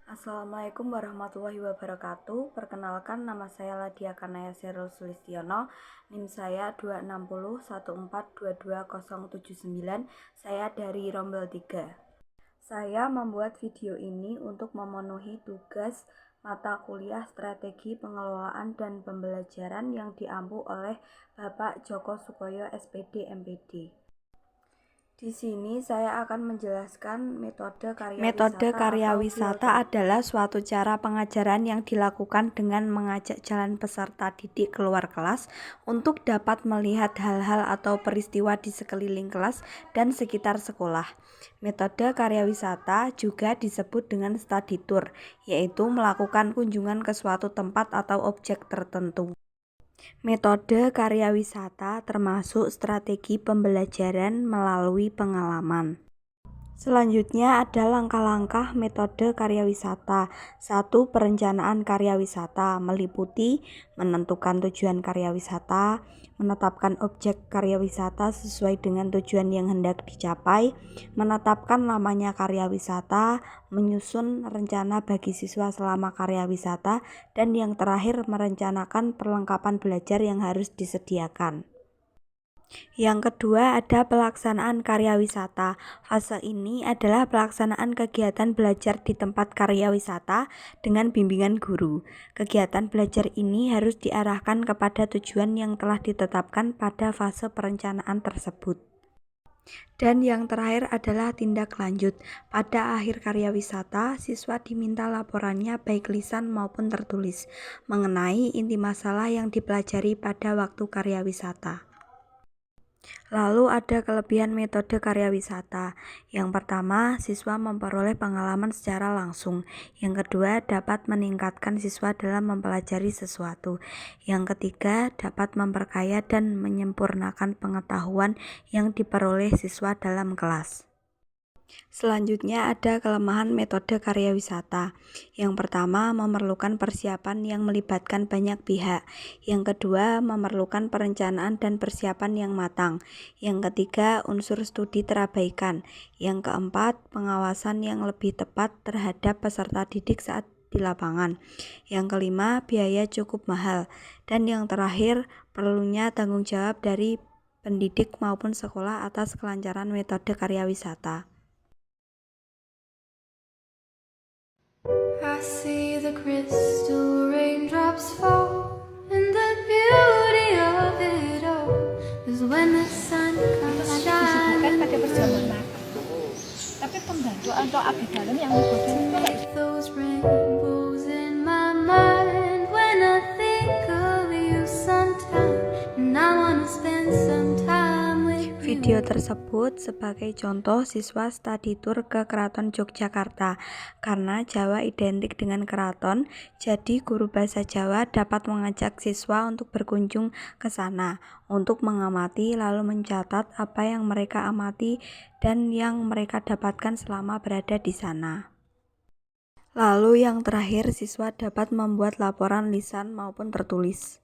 Assalamualaikum warahmatullahi wabarakatuh. Perkenalkan, nama saya Ladia Kanaya Serul Sulistiono. NIM saya 26014222079. Saya dari Rombel 3. Saya membuat video ini untuk memenuhi tugas mata kuliah Strategi Pengelolaan dan Pembelajaran yang diampu oleh Bapak Joko Sukoyo SPD MPD. Di sini saya akan menjelaskan metode karya wisata adalah suatu cara pengajaran yang dilakukan dengan mengajak jalan peserta didik keluar kelas untuk dapat melihat hal-hal atau peristiwa di sekeliling kelas dan sekitar sekolah. Metode karya wisata juga disebut dengan study tour, yaitu melakukan kunjungan ke suatu tempat atau objek tertentu. Metode karya wisata termasuk strategi pembelajaran melalui pengalaman. Selanjutnya ada langkah-langkah metode karya wisata. 1. Perencanaan karya wisata meliputi menentukan tujuan karya wisata, menetapkan objek karya wisata sesuai dengan tujuan yang hendak dicapai, menetapkan lamanya karya wisata, menyusun rencana bagi siswa selama karya wisata, dan yang terakhir merencanakan perlengkapan belajar yang harus disediakan. Yang kedua ada pelaksanaan karya wisata. Fase ini adalah pelaksanaan kegiatan belajar di tempat karya wisata dengan bimbingan guru. Kegiatan belajar ini harus diarahkan kepada tujuan yang telah ditetapkan pada fase perencanaan tersebut. Dan yang terakhir adalah tindak lanjut. Pada akhir karya wisata, siswa diminta laporannya baik lisan maupun tertulis mengenai inti masalah yang dipelajari pada waktu karya wisata. Lalu ada kelebihan metode karya wisata. Yang pertama, siswa memperoleh pengalaman secara langsung. Yang kedua, dapat meningkatkan siswa dalam mempelajari sesuatu. Yang ketiga, dapat memperkaya dan menyempurnakan pengetahuan yang diperoleh siswa dalam kelas. Selanjutnya ada kelemahan metode karya wisata. Yang pertama, memerlukan persiapan yang melibatkan banyak pihak. Yang kedua, memerlukan perencanaan dan persiapan yang matang. Yang ketiga, unsur studi terabaikan. Yang keempat, pengawasan yang lebih tepat terhadap peserta didik saat di lapangan. Yang kelima, biaya cukup mahal. Dan yang terakhir, perlunya tanggung jawab dari pendidik maupun sekolah atas kelancaran metode karya wisata. I see the crystal raindrops fall, and the beauty of it all is when the sun comes shining pada perjamuan makan. Tapi pembantu atau abdi dalam yang make those rainbows in my mind when I think of you sometime, and I wanna spend some time with you. Video tersebut sebagai contoh siswa study tour ke Keraton Yogyakarta. Karena Jawa identik dengan keraton, jadi guru bahasa Jawa dapat mengajak siswa untuk berkunjung ke sana, untuk mengamati lalu mencatat apa yang mereka amati dan yang mereka dapatkan selama berada di sana. Lalu yang terakhir, siswa dapat membuat laporan lisan maupun tertulis.